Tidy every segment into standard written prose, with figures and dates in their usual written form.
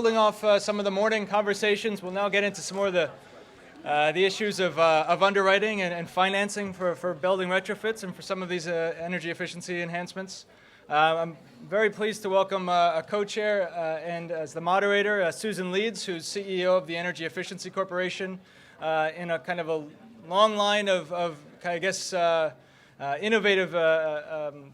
building off some of the morning conversations, we'll now get into some more of the issues of underwriting and financing for building retrofits and for some of these energy efficiency enhancements. I'm very pleased to welcome a co-chair and as the moderator, Susan Leeds, who's CEO of the Energy Efficiency Corporation, in a kind of a long line of I guess, innovative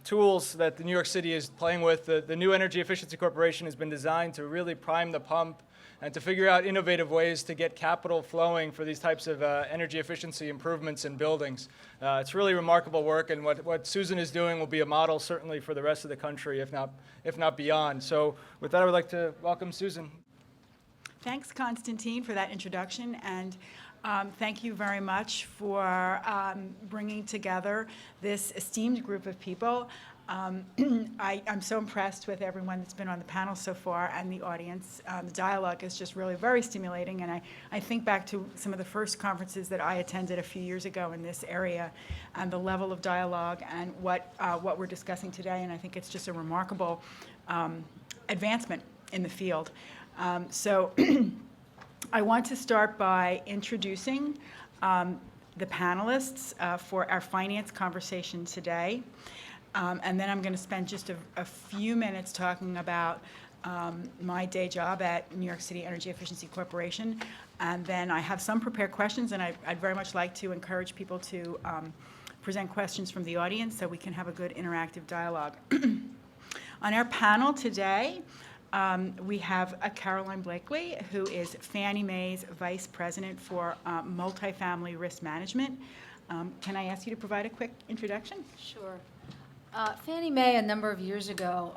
tools that the New York City is playing with. The new Energy Efficiency Corporation has been designed to really prime the pump and to figure out innovative ways to get capital flowing for these types of energy efficiency improvements in buildings. It's really remarkable work, and what Susan is doing will be a model certainly for the rest of the country, if not beyond. So with that, I would like to welcome Susan. Thanks, Constantine, for that introduction, and thank you very much for bringing together this esteemed group of people. I'm so impressed with everyone that's been on the panel so far and the audience. The dialogue is just really very stimulating, and I think back to some of the first conferences that I attended a few years ago in this area and the level of dialogue and what we're discussing today, and I think it's just a remarkable advancement in the field. So I want to start by introducing the panelists for our finance conversation today. And then I'm going to spend just a few minutes talking about my day job at New York City Energy Efficiency Corporation. And then I have some prepared questions, and I'd very much like to encourage people to present questions from the audience so we can have a good interactive dialogue. On our panel today, we have Caroline Blakely, who is Fannie Mae's Vice President for Multifamily Risk Management. Can I ask you to provide a quick introduction? Sure. Fannie Mae, a number of years ago,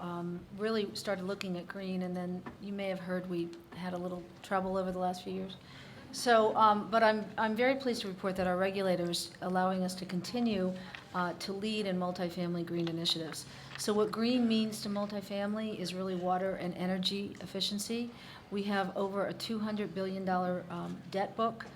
really started looking at green, and then you may have heard we had a little trouble over the last few years. So, but I'm very pleased to report that our regulator is allowing us to continue to lead in multifamily green initiatives. So what green means to multifamily is really water and energy efficiency. We have over a $200 billion debt book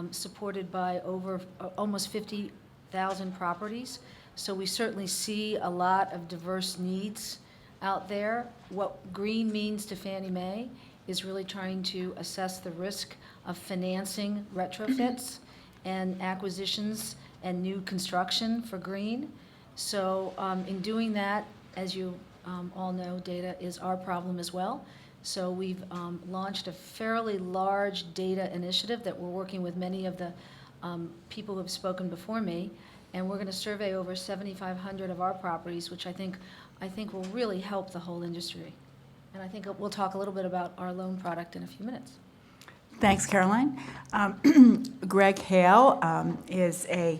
supported by over almost 50,000 properties. So we certainly see a lot of diverse needs out there. What green means to Fannie Mae is really trying to assess the risk of financing retrofits and acquisitions and new construction for green. So in doing that, as you all know, data is our problem as well. So we've launched a fairly large data initiative that we're working with many of the people who have spoken before me. And we're going to survey over 7,500 of our properties, which I think will really help the whole industry. And I think we'll talk a little bit about our loan product in a few minutes. Thanks, Caroline. Greg Hale is a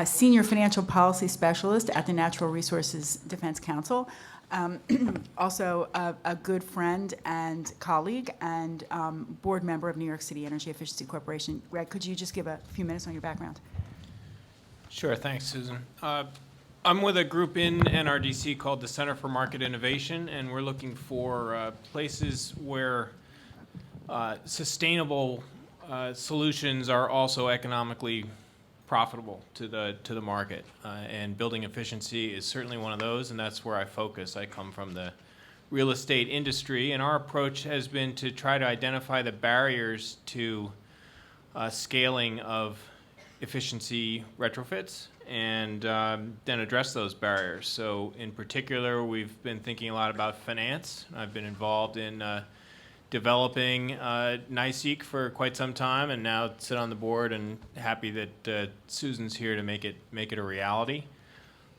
senior financial policy specialist at the Natural Resources Defense Council. Also a good friend and colleague and board member of New York City Energy Efficiency Corporation. Greg, could you just give a few minutes on your background? Sure, thanks, Susan. I'm with a group in NRDC called the Center for Market Innovation, and we're looking for places where sustainable solutions are also economically profitable to the market. And building efficiency is certainly one of those, and that's where I focus. I come from the real estate industry, and our approach has been to try to identify the barriers to scaling of efficiency retrofits and then address those barriers. So in particular, we've been thinking a lot about finance. I've been involved in developing NYCEC for quite some time, and now sit on the board, and happy that Susan's here to make it a reality.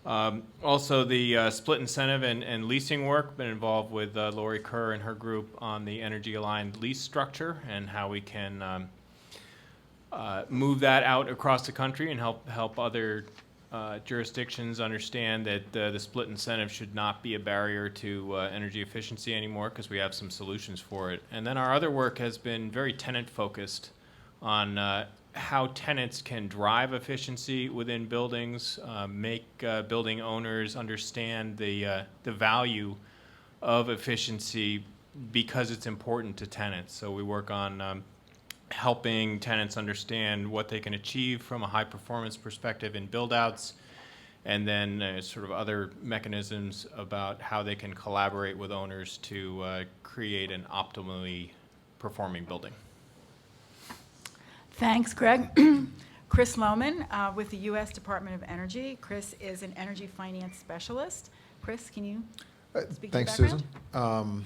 Also the split incentive and leasing work, been involved with Lori Kerr and her group on the energy aligned lease structure and how we can move that out across the country and help other jurisdictions understand that the split incentive should not be a barrier to energy efficiency anymore, because we have some solutions for it. And then our other work has been very tenant focused on how tenants can drive efficiency within buildings, make building owners understand the value of efficiency because it's important to tenants. So we work on helping tenants understand what they can achieve from a high performance perspective in build outs, and then sort of other mechanisms about how they can collaborate with owners to create an optimally performing building. Thanks, Greg. Chris Lohmann with the U.S. Department of Energy. Chris is an energy finance specialist. Chris, can you speak to your Thanks, background? Susan.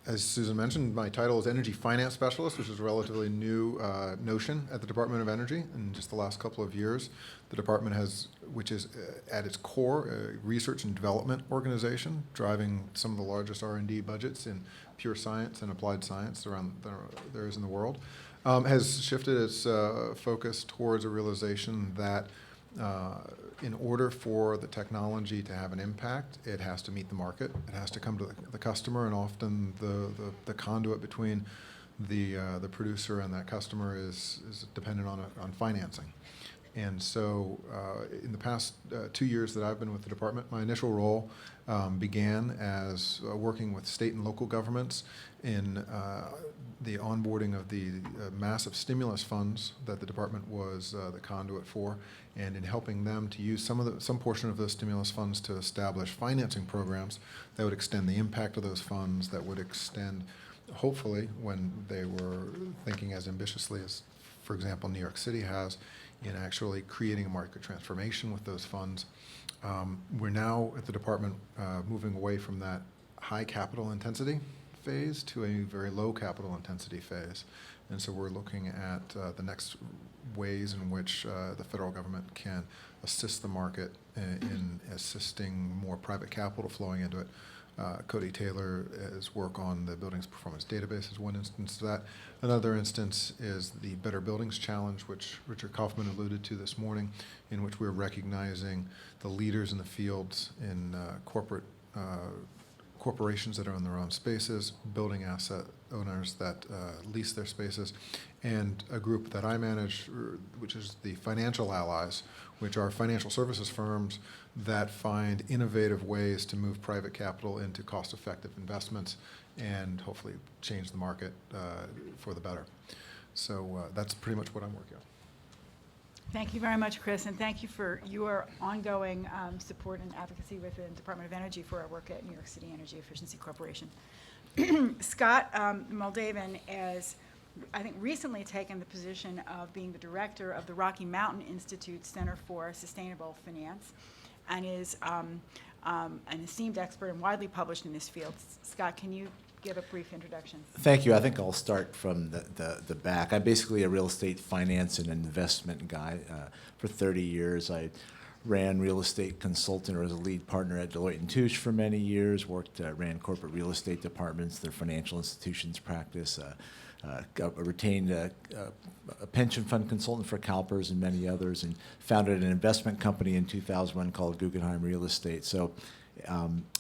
As Susan mentioned, my title is Energy Finance Specialist, which is a relatively new notion at the Department of Energy. In just the last couple of years, the department has, which is at its core, a research and development organization, driving some of the largest R&D budgets in pure science and applied science around there is in the world, has shifted its focus towards a realization that in order for the technology to have an impact, it has to meet the market. It has to come to the customer, and often the conduit between the producer and that customer is dependent on financing. And so in the past 2 years that I've been with the department, my initial role began as working with state and local governments in the onboarding of the massive stimulus funds that the department was the conduit for, and in helping them to use some portion of those stimulus funds to establish financing programs that would extend the impact of those funds, that would extend, hopefully, when they were thinking as ambitiously as, for example, New York City has, in actually creating a market transformation with those funds. We're now at the department moving away from that high capital intensity phase to a very low capital intensity phase. And so we're looking at the next ways in which the federal government can assist the market in assisting more private capital flowing into it. Cody Taylor's work on the Buildings Performance Database is one instance of that. Another instance is the Better Buildings Challenge, which Richard Kaufman alluded to this morning, in which we're recognizing the leaders in the fields in corporations that own their own spaces, building asset owners that lease their spaces, and a group that I manage, which is the Financial Allies, which are financial services firms that find innovative ways to move private capital into cost-effective investments and hopefully change the market for the better. So that's pretty much what I'm working on. Thank you very much, Chris, and thank you for your ongoing support and advocacy within the Department of Energy for our work at New York City Energy Efficiency Corporation. Scott Muldavin has, I think, recently taken the position of being the director of the Rocky Mountain Institute Center for Sustainable Finance, and is an esteemed expert and widely published in this field. Scott, can you give a brief introduction? Thank you. I think I'll start from the back. I'm basically a real estate finance and investment guy. For 30 years, I ran real estate consultant or was a lead partner at Deloitte & Touche for many years, ran corporate real estate departments, their financial institutions practice, retained a pension fund consultant for CalPERS and many others, and founded an investment company in 2001 called Guggenheim Real Estate. So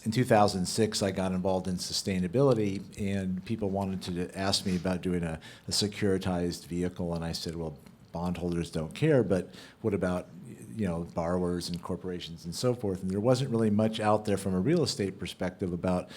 in 2006, I got involved in sustainability, and people wanted to ask me about doing a securitized vehicle, and I said, well, bondholders don't care, but what about borrowers and corporations and so forth? And there wasn't really much out there from a real estate perspective about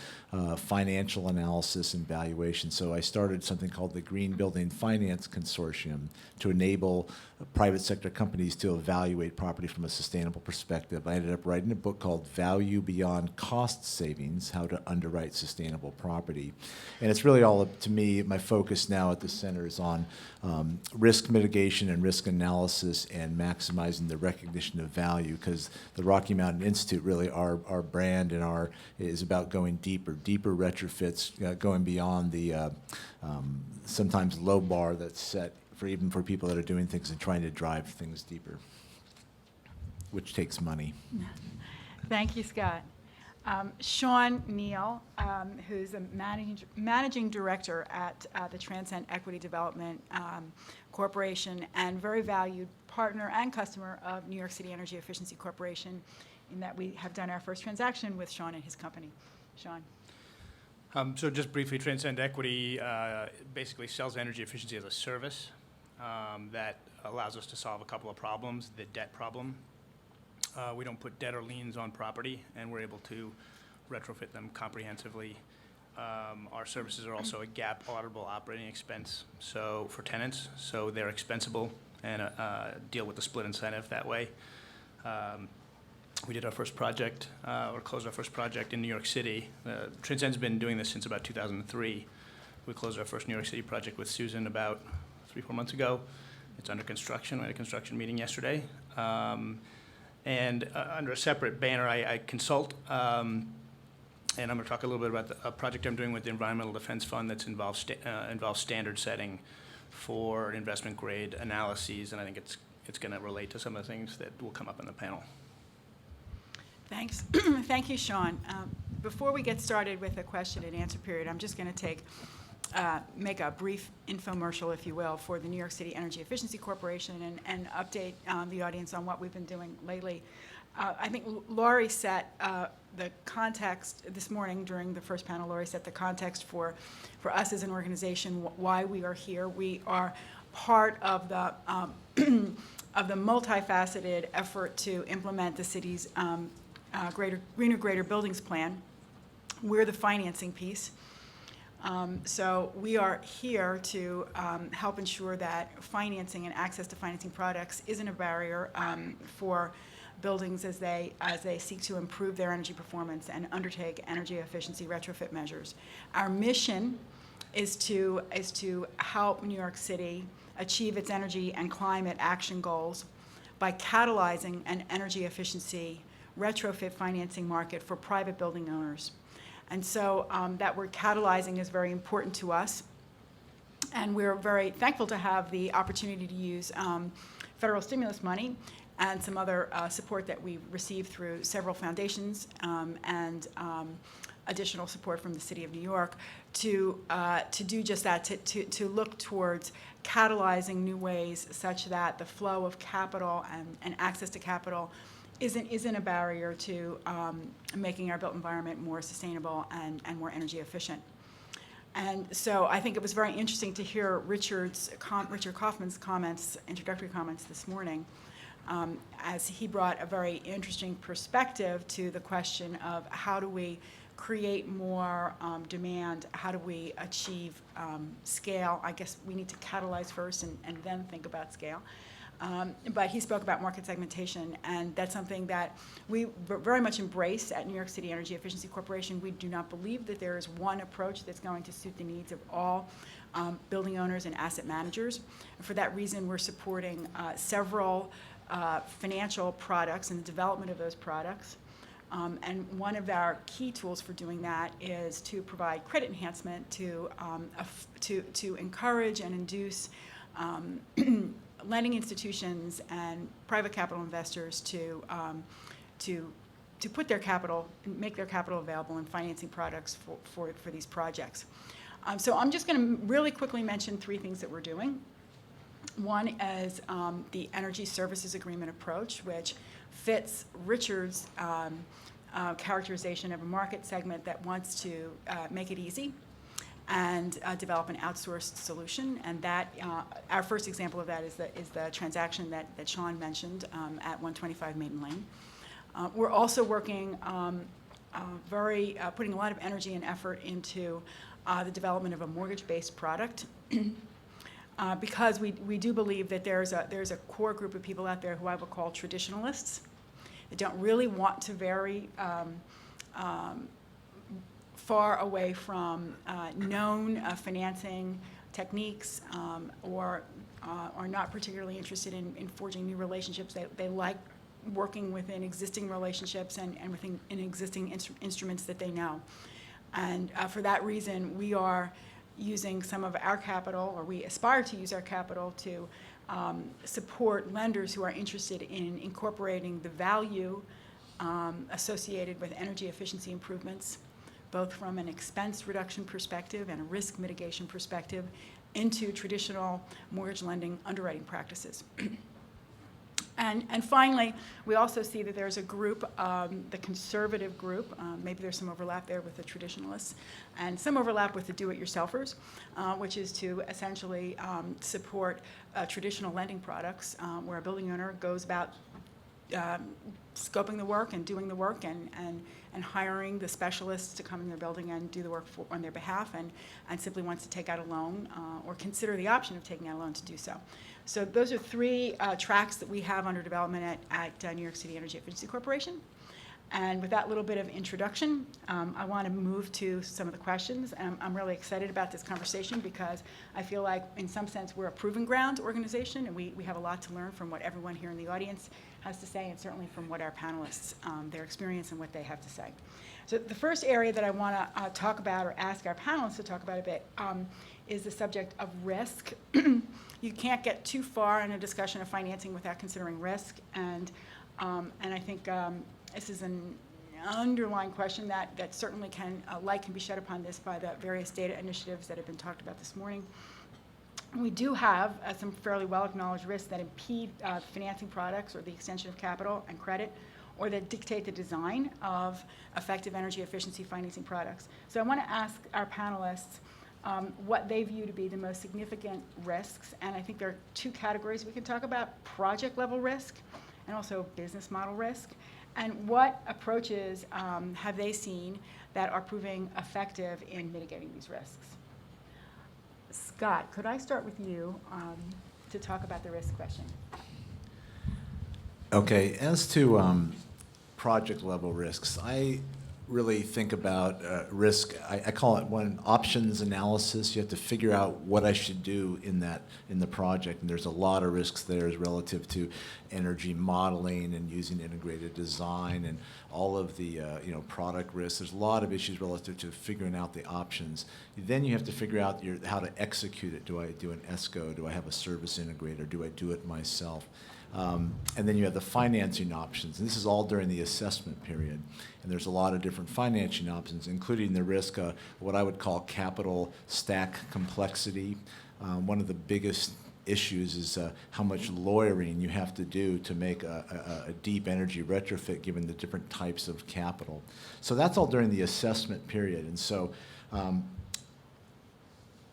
financial analysis and valuation. So I started something called the Green Building Finance Consortium to enable private sector companies to evaluate property from a sustainable perspective. I ended up writing a book called Value Beyond Cost Savings, How to Underwrite Sustainable Property. And it's really all up to me. My focus now at the center is on risk mitigation and risk analysis and maximizing the recognition of value, because the Rocky Mountain Institute, really our brand and is about going deeper retrofits, going beyond the sometimes low bar that's set even for people that are doing things and trying to drive things deeper, which takes money. Thank you, Scott. Shawn Neal, who's a managing director at the Transcend Equity Development Corporation and very valued partner and customer of New York City Energy Efficiency Corporation, in that we have done our first transaction with Shawn and his company. Shawn. So just briefly, Transcend Equity basically sells energy efficiency as a service that allows us to solve a couple of problems. The debt problem. We don't put debt or liens on property, and we're able to retrofit them comprehensively. Our services are also a GAAP auditable operating expense for tenants, so they're expensible and deal with the split incentive that way. We did our first project, or closed our first project in New York City. Transcend's been doing this since about 2003. We closed our first New York City project with Susan about 3-4 months ago. It's under construction. We had a construction meeting yesterday. And under a separate banner, I consult, and I'm going to talk a little bit about a project I'm doing with the Environmental Defense Fund that's involves standard setting for investment grade analyses, and I think it's going to relate to some of the things that will come up in the panel. Thanks. Thank you, Shawn. Before we get started with the question and answer period, I'm just going to make a brief infomercial, if you will, for the New York City Energy Efficiency Corporation and update the audience on what we've been doing lately. I think Laurie set the context this morning during the first panel. Laurie set the context for us as an organization, why we are here. We are part of the of the multifaceted effort to implement the city's Greener Greater Buildings Plan. We're the financing piece. So we are here to help ensure that financing and access to financing products isn't a barrier for buildings as they seek to improve their energy performance and undertake energy efficiency retrofit measures. Our mission is to help New York City achieve its energy and climate action goals by catalyzing an energy efficiency retrofit financing market for private building owners. And so that word catalyzing is very important to us. And we're very thankful to have the opportunity to use federal stimulus money and some other support that we received through several foundations and additional support from the City of New York to do just that, to look towards catalyzing new ways such that the flow of capital and access to capital isn't a barrier to making our built environment more sustainable and more energy efficient. And so I think it was very interesting to hear Richard Kaufman's comments, introductory comments this morning, as he brought a very interesting perspective to the question of how do we create more demand, how do we achieve scale. I guess we need to catalyze first and then think about scale. But he spoke about market segmentation, and that's something that we very much embrace at New York City Energy Efficiency Corporation. We do not believe that there is one approach that's going to suit the needs of all building owners and asset managers. And for that reason, we're supporting several financial products and the development of those products. And one of our key tools for doing that is to provide credit enhancement to encourage and induce lending institutions and private capital investors to put their capital, make their capital available in financing products for these projects. So I'm just going to really quickly mention 3 things that we're doing. One is the Energy Services Agreement approach, which fits Richard's characterization of a market segment that wants to make it easy and develop an outsourced solution. And that our first example of that is the transaction that Shawn mentioned at 125 Maiden Lane. We're also working putting a lot of energy and effort into the development of a mortgage-based product because we do believe that there's a core group of people out there who I would call traditionalists that don't really want to vary far away from known financing techniques or are not particularly interested in forging new relationships. They like working within existing relationships and within existing instruments that they know. And for that reason, we are using some of our capital, or we aspire to use our capital to support lenders who are interested in incorporating the value associated with energy efficiency improvements, both from an expense reduction perspective and a risk mitigation perspective, into traditional mortgage lending underwriting practices. And finally, we also see that there's a group, the conservative group, maybe there's some overlap there with the traditionalists, and some overlap with the do-it-yourselfers, which is to essentially support traditional lending products where a building owner goes about scoping the work and doing the work and hiring the specialists to come in their building and do the work on their behalf and simply wants to take out a loan or consider the option of taking out a loan to do so. So those are 3 tracks that we have under development at New York City Energy Efficiency Corporation. And with that little bit of introduction, I want to move to some of the questions. I'm really excited about this conversation because I feel like, in some sense, we're a proving ground organization, and we have a lot to learn from what everyone here in the audience has to say, and certainly from what our panelists, their experience and what they have to say. So the first area that I want to talk about, or ask our panelists to talk about a bit, is the subject of risk. You can't get too far in a discussion of financing without considering risk, and I think this is an underlying question that certainly light can be shed upon this by the various data initiatives that have been talked about this morning. We do have some fairly well-acknowledged risks that impede financing products or the extension of capital and credit, or that dictate the design of effective energy efficiency financing products. So I want to ask our panelists what they view to be the most significant risks, and I think there are two categories we can talk about: project level risk and also business model risk. And what approaches have they seen that are proving effective in mitigating these risks? Scott, could I start with you to talk about the risk question? Okay, as to project level risks, I really think about risk. I call it one options analysis. You have to figure out what I should do in the project, and there's a lot of risks there as relative to energy modeling and using integrated design and all of the product risks. There's a lot of issues relative to figuring out the options. Then you have to figure out how to execute it. Do I do an ESCO? Do I have a service integrator? Do I do it myself? And then you have the financing options. And this is all during the assessment period. And there's a lot of different financing options, including the risk of what I would call capital stack complexity. One of the biggest issues is how much lawyering you have to do to make a deep energy retrofit given the different types of capital. So that's all during the assessment period. And so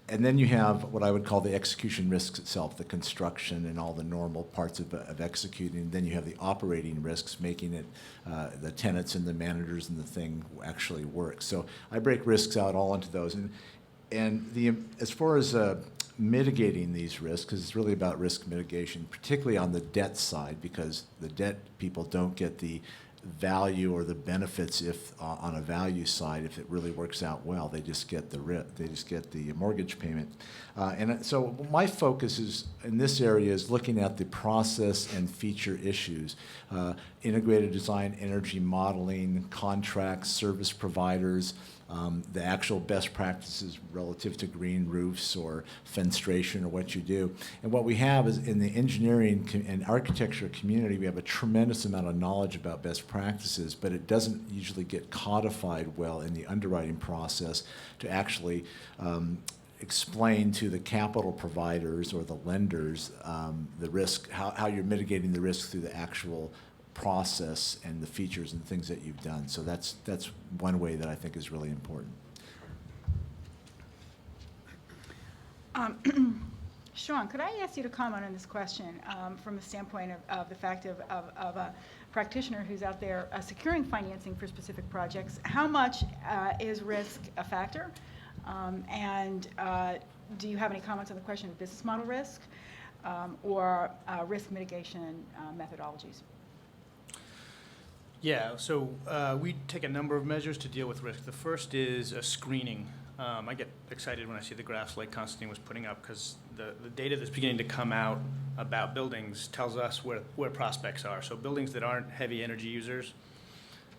and then you have what I would call the execution risks itself, the construction and all the normal parts of executing. Then you have the operating risks, making it the tenants and the managers and the thing actually work. So I break risks out all into those. And as far as mitigating these risks, because it's really about risk mitigation, particularly on the debt side, because the debt people don't get the value or the benefits if on a value side if it really works out well. They just get the mortgage payment. And so my focus is in this area is looking at the process and feature issues, integrated design, energy modeling, contracts, service providers, the actual best practices relative to green roofs or fenestration or what you do. And what we have is in the engineering and architecture community, we have a tremendous amount of knowledge about best practices, but it doesn't usually get codified well in the underwriting process to actually explain to the capital providers or the lenders the risk, how you're mitigating the risk through the actual process and the features and things that you've done. So that's one way that I think is really important. Shawn, could I ask you to comment on this question from the standpoint of the fact of a practitioner who's out there securing financing for specific projects? How much is risk a factor? And do you have any comments on the question of business model risk or risk mitigation methodologies? Yeah, so we take a number of measures to deal with risk. The first is a screening. I get excited when I see the graphs like Constantine was putting up because the data that's beginning to come out about buildings tells us where prospects are. So buildings that aren't heavy energy users,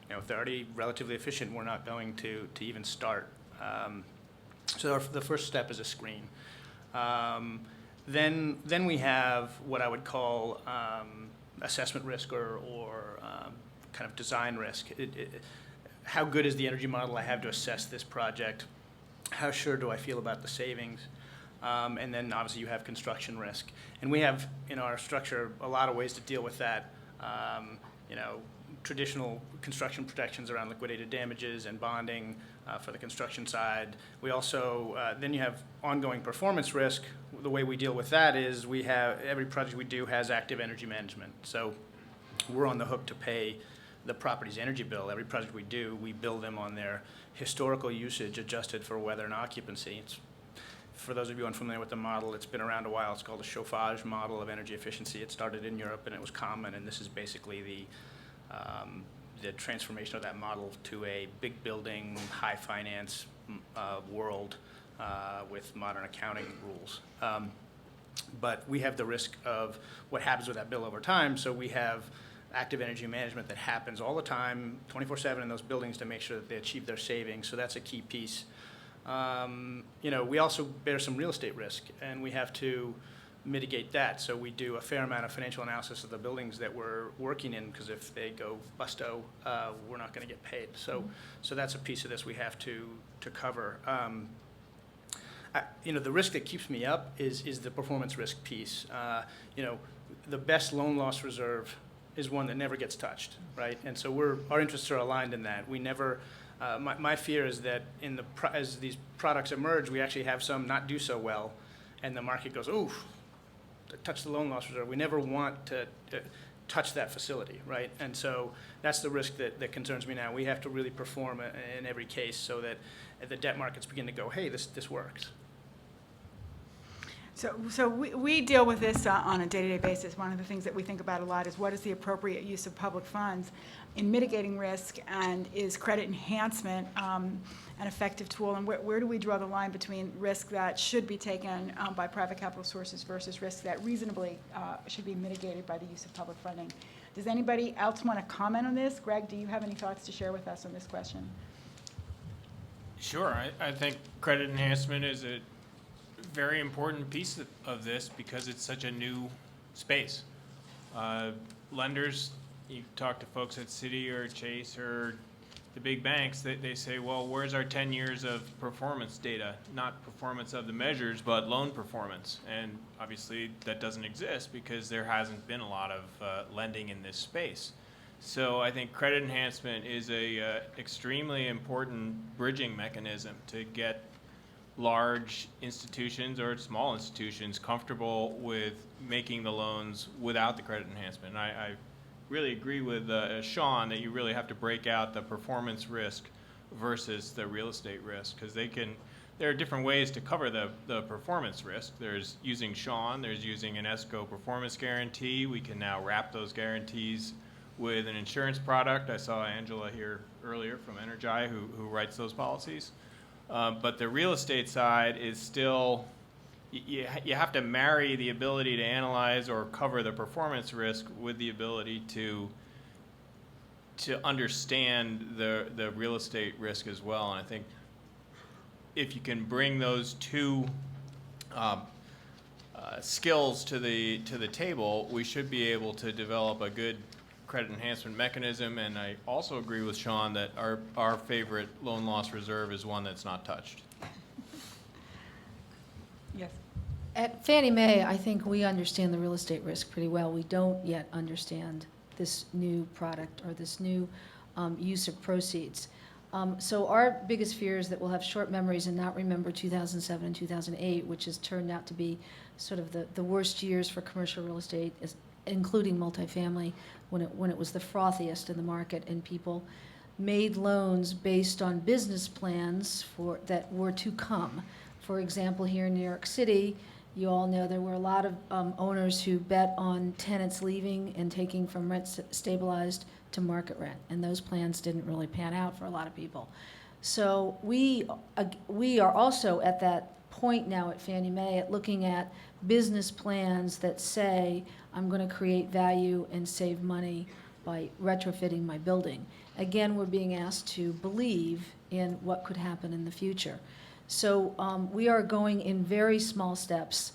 if they're already relatively efficient, we're not going to even start. So the first step is a screen. Then we have what I would call assessment risk or kind of design risk. How good is the energy model I have to assess this project? How sure do I feel about the savings? And then obviously you have construction risk. And we have in our structure a lot of ways to deal with that. Traditional construction protections around liquidated damages and bonding for the construction side. We also, then you have ongoing performance risk. The way we deal with that is we have, every project we do has active energy management. So we're on the hook to pay the property's energy bill. Every project we do, we bill them on their historical usage adjusted for weather and occupancy. It's, for those of you unfamiliar with the model, it's been around a while. It's called the chauffage model of energy efficiency. It started in Europe and it was common, and this is basically the transformation of that model to a big building, high finance world with modern accounting rules. But we have the risk of what happens with that bill over time, so we have active energy management that happens all the time, 24/7 in those buildings to make sure that they achieve their savings, so that's a key piece. We also bear some real estate risk, and we have to mitigate that. So we do a fair amount of financial analysis of the buildings that we're working in, because if they go busto, we're not going to get paid. So that's a piece of this we have to cover. The risk that keeps me up is the performance risk piece. The best loan loss reserve is one that never gets touched, right? And so our interests are aligned in that. We never. My fear is that as these products emerge, we actually have some not do so well, and the market goes, ooh, touch the loan loss reserve. We never want to touch that facility, right? And so that's the risk that concerns me now. We have to really perform in every case so that the debt markets begin to go, hey, this works. So we deal with this on a day-to-day basis. One of the things that we think about a lot is what is the appropriate use of public funds in mitigating risk, and is credit enhancement an effective tool, and where do we draw the line between risk that should be taken by private capital sources versus risk that reasonably should be mitigated by the use of public funding? Does anybody else want to comment on this? Greg, do you have any thoughts to share with us on this question? Sure. I think credit enhancement is a very important piece of this because it's such a new space. Lenders, you talk to folks at Citi or Chase or the big banks, they say, well, where's our 10 years of performance data? Not performance of the measures, but loan performance. And obviously that doesn't exist because there hasn't been a lot of lending in this space. So I think credit enhancement is a extremely important bridging mechanism to get large institutions or small institutions comfortable with making the loans without the credit enhancement. And I really agree with Shawn that you really have to break out the performance risk versus the real estate risk, because there are different ways to cover the performance risk. There's using Shawn, there's using an ESCO performance guarantee. We can now wrap those guarantees with an insurance product. I saw Angela here earlier from Energii who writes those policies. But the real estate side is still, you have to marry the ability to analyze or cover the performance risk with the ability to understand the real estate risk as well. And I think if you can bring those two skills to the table, we should be able to develop a good credit enhancement mechanism. And I also agree with Shawn that our favorite loan loss reserve is one that's not touched. Yes. At Fannie Mae, I think we understand the real estate risk pretty well. We don't yet understand this new product or this new use of proceeds. So our biggest fear is that we'll have short memories and not remember 2007 and 2008, which has turned out to be sort of the worst years for commercial real estate, including multifamily, when it was the frothiest in the market, and people made loans based on business plans that were to come. For example, here in New York City, you all know there were a lot of owners who bet on tenants leaving and taking from rent stabilized to market rent, and those plans didn't really pan out for a lot of people. So we are also at that point now at Fannie Mae at looking at business plans that say, I'm going to create value and save money by retrofitting my building. Again, we're being asked to believe in what could happen in the future. So we are going in very small steps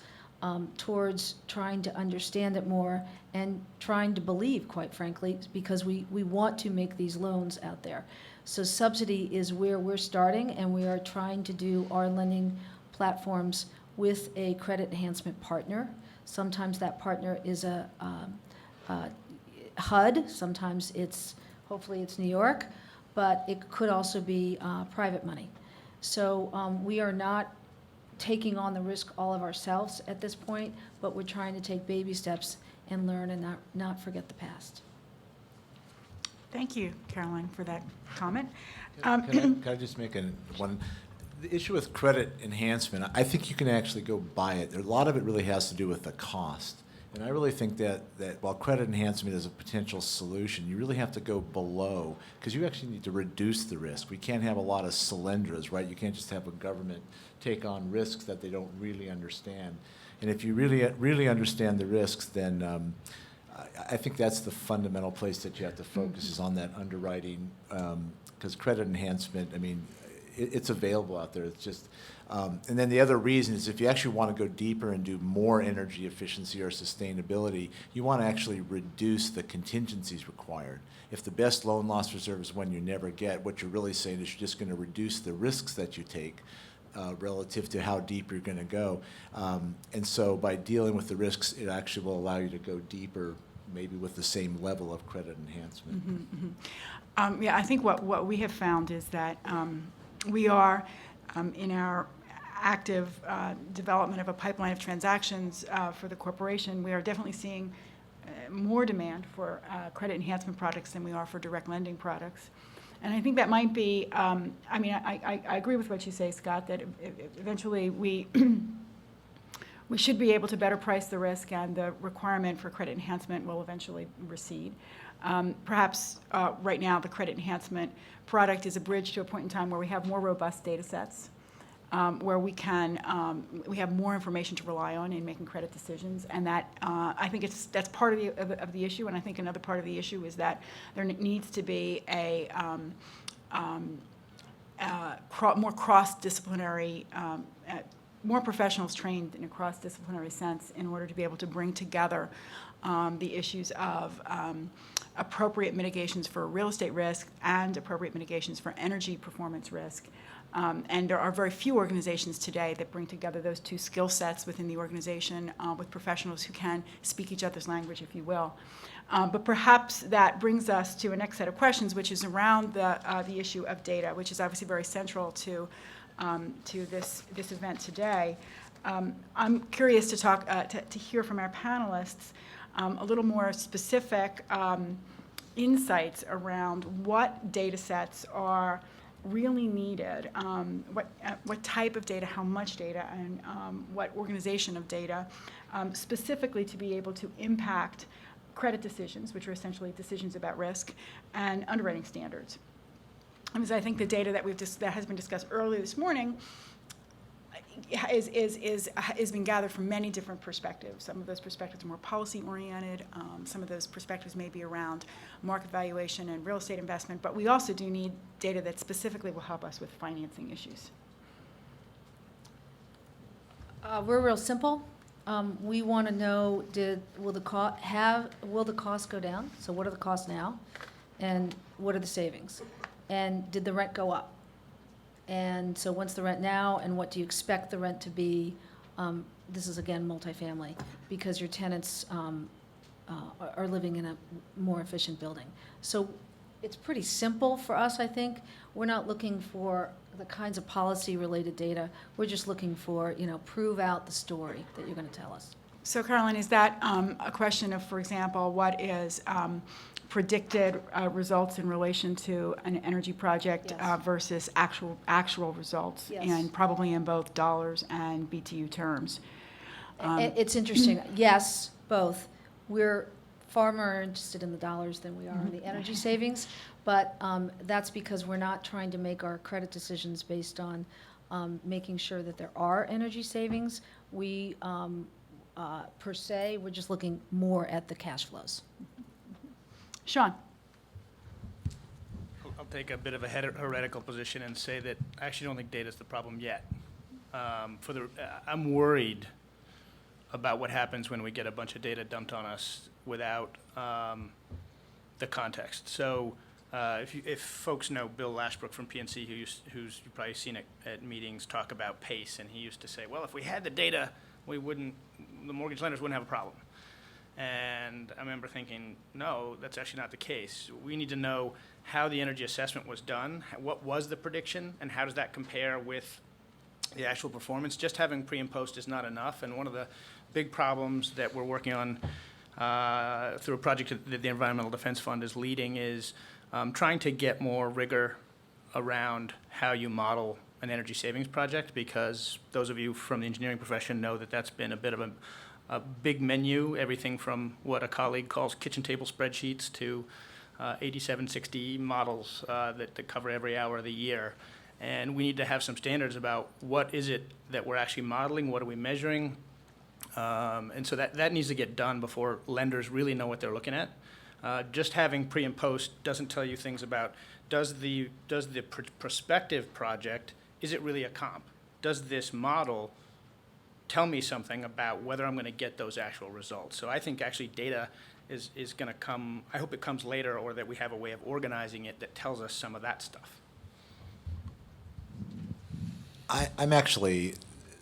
towards trying to understand it more and trying to believe, quite frankly, because we want to make these loans out there. So subsidy is where we're starting, and we are trying to do our lending platforms with a credit enhancement partner. Sometimes that partner is a HUD, sometimes hopefully it's New York, but it could also be private money. So we are not taking on the risk all of ourselves at this point, but we're trying to take baby steps and learn and not forget the past. Thank you, Caroline, for that comment. Can I just make one? The issue with credit enhancement, I think you can actually go buy it. A lot of it really has to do with the cost. And I really think that while credit enhancement is a potential solution, you really have to go below, because you actually need to reduce the risk. We can't have a lot of solyndras, right? You can't just have a government take on risks that they don't really understand. And if you really understand the risks, then I think that's the fundamental place that you have to focus is on that underwriting, because credit enhancement, I mean, it's available out there. It's just, and then the other reason is if you actually want to go deeper and do more energy efficiency or sustainability, you want to actually reduce the contingencies required. If the best loan loss reserve is one you never get, what you're really saying is you're just going to reduce the risks that you take relative to how deep you're going to go. And so by dealing with the risks, it actually will allow you to go deeper, maybe with the same level of credit enhancement. Yeah, I think what we have found is that we are, in our active development of a pipeline of transactions for the corporation, we are definitely seeing more demand for credit enhancement products than we are for direct lending products. And I think that might be, I mean, I agree with what you say, Scott, that eventually we should be able to better price the risk, and the requirement for credit enhancement will eventually recede. Perhaps right now the credit enhancement product is a bridge to a point in time where we have more robust data sets, where we have more information to rely on in making credit decisions, and that I think that's part of the issue. And I think another part of the issue is that there needs to be a more cross-disciplinary, more professionals trained in a cross-disciplinary sense in order to be able to bring together the issues of appropriate mitigations for real estate risk and appropriate mitigations for energy performance risk. And there are very few organizations today that bring together those two skill sets within the organization with professionals who can speak each other's language, if you will. But perhaps that brings us to a next set of questions, which is around the issue of data, which is obviously very central to this event today. I'm curious to talk to hear from our panelists a little more specific insights around what data sets are really needed, what type of data, how much data, and what organization of data, specifically to be able to impact credit decisions, which are essentially decisions about risk, and underwriting standards. Because I think the data that has been discussed earlier this morning is being gathered from many different perspectives. Some of those perspectives are more policy-oriented. Some of those perspectives may be around market valuation and real estate investment. But we also do need data that specifically will help us with financing issues. We're real simple. We want to know, will the costs go down? So what are the costs now? And what are the savings? And did the rent go up? And so what's the rent now, and what do you expect the rent to be? This is, again, multifamily, because your tenants are living in a more efficient building. So it's pretty simple for us, I think. We're not looking for the kinds of policy-related data. We're just looking for, prove out the story that you're going to tell us. So, Caroline, is that a question of, for example, what is predicted results in relation to an energy project Yes. versus actual results, Yes. and probably in both dollars and BTU terms? It's interesting. Yes, both. We're far more interested in the dollars than we are in the energy savings, but that's because we're not trying to make our credit decisions based on making sure that there are energy savings. We, per se, we're just looking more at the cash flows. Shawn? I'll take a bit of a heretical position and say that I actually don't think data is the problem yet. I'm worried about what happens when we get a bunch of data dumped on us without the context. So if folks know Bill Lashbrook from PNC, who's you've probably seen at meetings talk about PACE, and he used to say, well, if we had the data, the mortgage lenders wouldn't have a problem. And I remember thinking, no, that's actually not the case. We need to know how the energy assessment was done, what was the prediction, and how does that compare with the actual performance. Just having pre and post is not enough. And one of the big problems that we're working on through a project that the Environmental Defense Fund is leading is trying to get more rigor around how you model an energy savings project, because those of you from the engineering profession know that that's been a bit of a big menu, everything from what a colleague calls kitchen table spreadsheets to 8760 models that cover every hour of the year. And we need to have some standards about what is it that we're actually modeling, what are we measuring, and so that needs to get done before lenders really know what they're looking at. Just having pre and post doesn't tell you things about, does the prospective project, is it really a comp? Does this model tell me something about whether I'm going to get those actual results? So I think actually data is going to come, I hope it comes later, or that we have a way of organizing it that tells us some of that stuff. I'm actually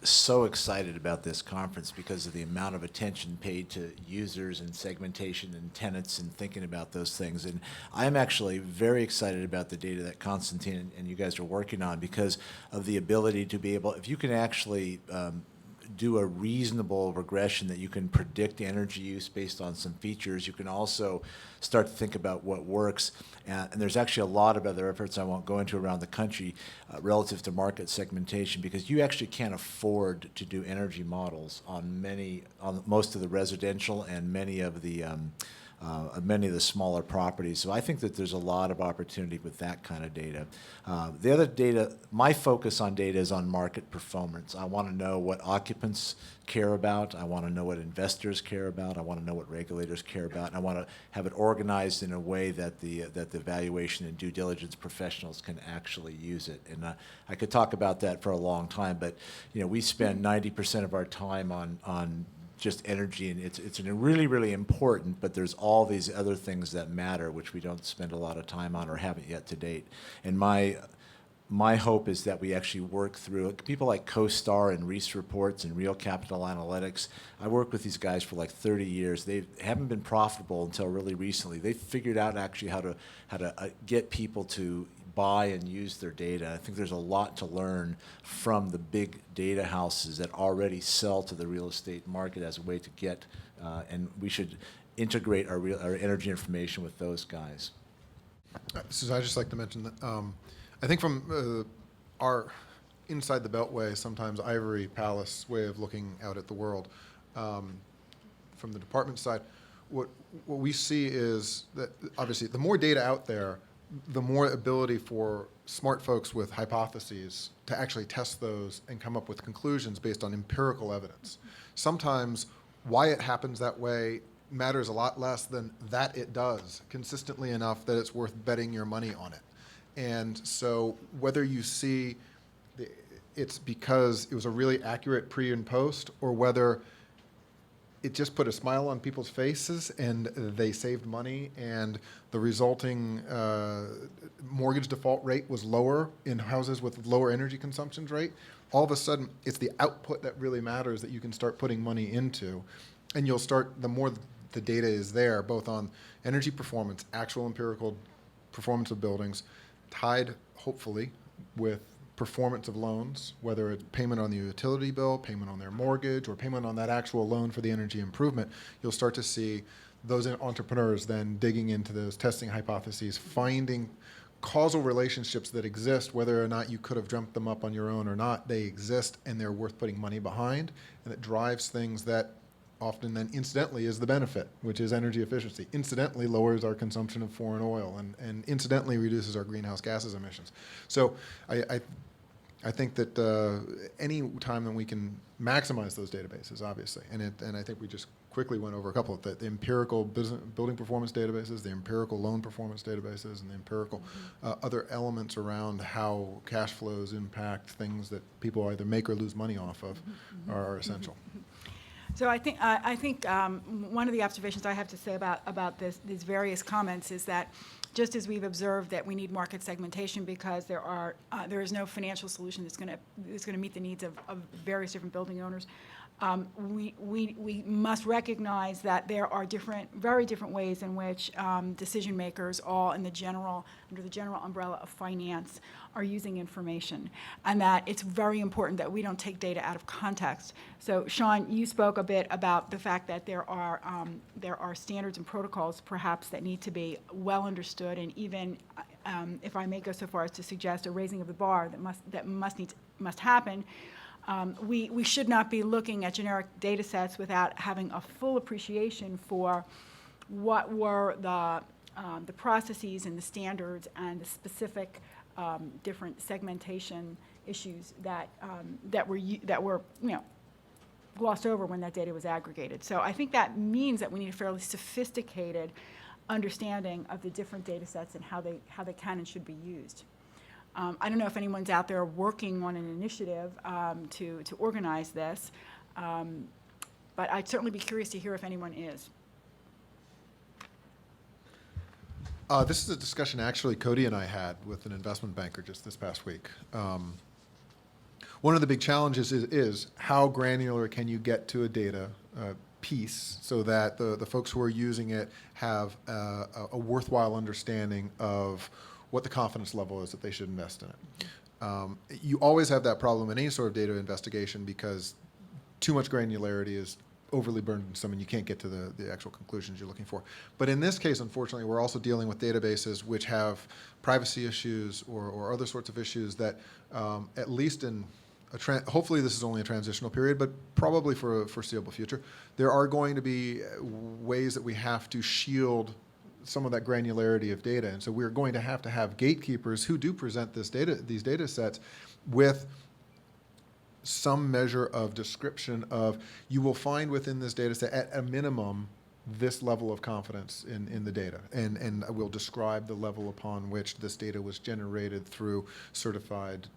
so excited about this conference because of the amount of attention paid to users and segmentation and tenants and thinking about those things. And I'm actually very excited about the data that Constantine and you guys are working on because of the ability to be able, if you can actually do a reasonable regression that you can predict energy use based on some features, you can also start to think about what works. And there's actually a lot of other efforts I won't go into around the country relative to market segmentation, because you actually can't afford to do energy models on most of the residential and many of the smaller properties. So I think that there's a lot of opportunity with that kind of data. The other data, my focus on data is on market performance. I want to know what occupants care about. I want to know what investors care about. I want to know what regulators care about. And I want to have it organized in a way that the valuation and due diligence professionals can actually use it. And I could talk about that for a long time, but we spend 90% of our time on just energy, and it's really, really important, but there's all these other things that matter, which we don't spend a lot of time on or haven't yet to date. And my hope is that we actually work through people like CoStar and Reese Reports and Real Capital Analytics. I worked with these guys for like 30 years. They haven't been profitable until really recently. They figured out actually how to get people to buy and use their data. I think there's a lot to learn from the big data houses that already sell to the real estate market as a way to get, and we should integrate our energy information with those guys. So I'd just like to mention that I think from our inside the Beltway, sometimes ivory palace way of looking out at the world, from the department side, what we see is that obviously the more data out there, the more ability for smart folks with hypotheses to actually test those and come up with conclusions based on empirical evidence. Sometimes why it happens that way matters a lot less than that it does consistently enough that it's worth betting your money on it. And so whether you see it's because it was a really accurate pre and post, or whether it just put a smile on people's faces and they saved money and the resulting mortgage default rate was lower in houses with lower energy consumption rate, all of a sudden it's the output that really matters that you can start putting money into. And you'll start, the more the data is there, both on energy performance, actual empirical performance of buildings, tied hopefully with performance of loans, whether it's payment on the utility bill, payment on their mortgage, or payment on that actual loan for the energy improvement, you'll start to see those entrepreneurs then digging into those testing hypotheses, finding causal relationships that exist, whether or not you could have dreamt them up on your own or not, they exist and they're worth putting money behind, and it drives things that often then incidentally is the benefit, which is energy efficiency. Incidentally lowers our consumption of foreign oil and incidentally reduces our greenhouse gases emissions. So I think that any time that we can maximize those databases, obviously, and I think we just quickly went over a couple of the empirical building performance databases, the empirical loan performance databases, and the empirical other elements around how cash flows impact things that people either make or lose money off of are essential. So I think one of the observations I have to say about these various comments is that just as we've observed that we need market segmentation because there is no financial solution that's going to meet the needs of various different building owners, we must recognize that there are very different ways in which decision makers, all under the general umbrella of finance, are using information, and that it's very important that we don't take data out of context. So, Shawn, you spoke a bit about the fact that there are standards and protocols, perhaps, that need to be well understood, and even, if I may go so far as to suggest, a raising of the bar that must happen. we should not be looking at generic data sets without having a full appreciation for what were the processes and the standards and the specific different segmentation issues that were glossed over when that data was aggregated. So I think that means that we need a fairly sophisticated understanding of the different data sets and how they can and should be used. I don't know if anyone's out there working on an initiative to organize this, but I'd certainly be curious to hear if anyone is. This is a discussion actually Cody and I had with an investment banker just this past week. One of the big challenges is how granular can you get to a data piece so that the folks who are using it have a worthwhile understanding of what the confidence level is that they should invest in it. You always have that problem in any sort of data investigation because too much granularity is overly burdensome and you can't get to the actual conclusions you're looking for. But in this case, unfortunately, we're also dealing with databases which have privacy issues or other sorts of issues that at least in hopefully this is only a transitional period, but probably for a foreseeable future, there are going to be ways that we have to shield some of that granularity of data. And so we're going to have gatekeepers who do present these data sets with some measure of description of, you will find within this data set at a minimum this level of confidence in the data. And we'll describe the level upon which this data was generated through certified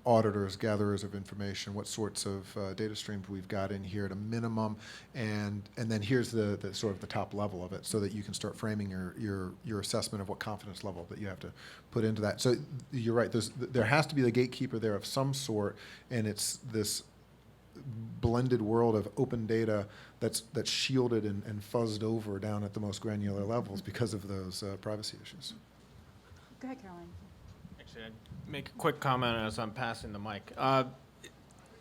auditors, gatherers of information, what sorts of data streams we've got in here at a minimum, and then here's the sort of the top level of it, so that you can start framing your assessment of what confidence level that you have to put into that. So you're right. There has to be the gatekeeper there of some sort, and it's this blended world of open data that's shielded and fuzzed over down at the most granular levels because of those privacy issues. Go ahead, Caroline. Actually, I'd make a quick comment as I'm passing the mic.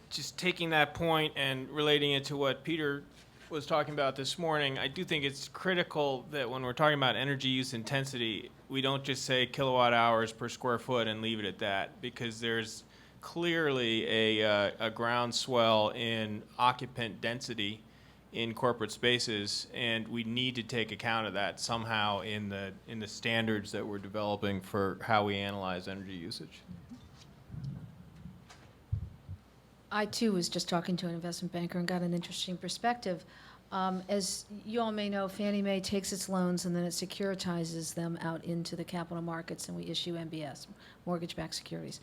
Just taking that point and relating it to what Peter was talking about this morning, I do think it's critical that when we're talking about energy use intensity, we don't just say kilowatt hours per square foot and leave it at that, because there's clearly a groundswell in occupant density in corporate spaces, and we need to take account of that somehow in the standards that we're developing for how we analyze energy usage. I, too, was just talking to an investment banker and got an interesting perspective. As you all may know, Fannie Mae takes its loans and then it securitizes them out into the capital markets, and we issue MBS, mortgage-backed securities.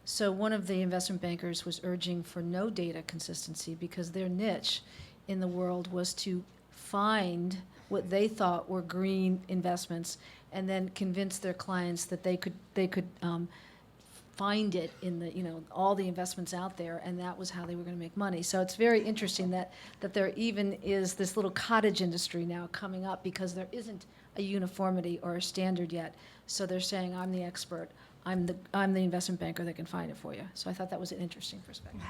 So one of the investment bankers was urging for no data consistency because their niche in the world was to find what they thought were green investments and then convince their clients that they could find it in the all the investments out there, and that was how they were going to make money. So it's very interesting that there even is this little cottage industry now coming up because there isn't a uniformity or a standard yet. So they're saying, I'm the expert. I'm the investment banker that can find it for you. So I thought that was an interesting perspective.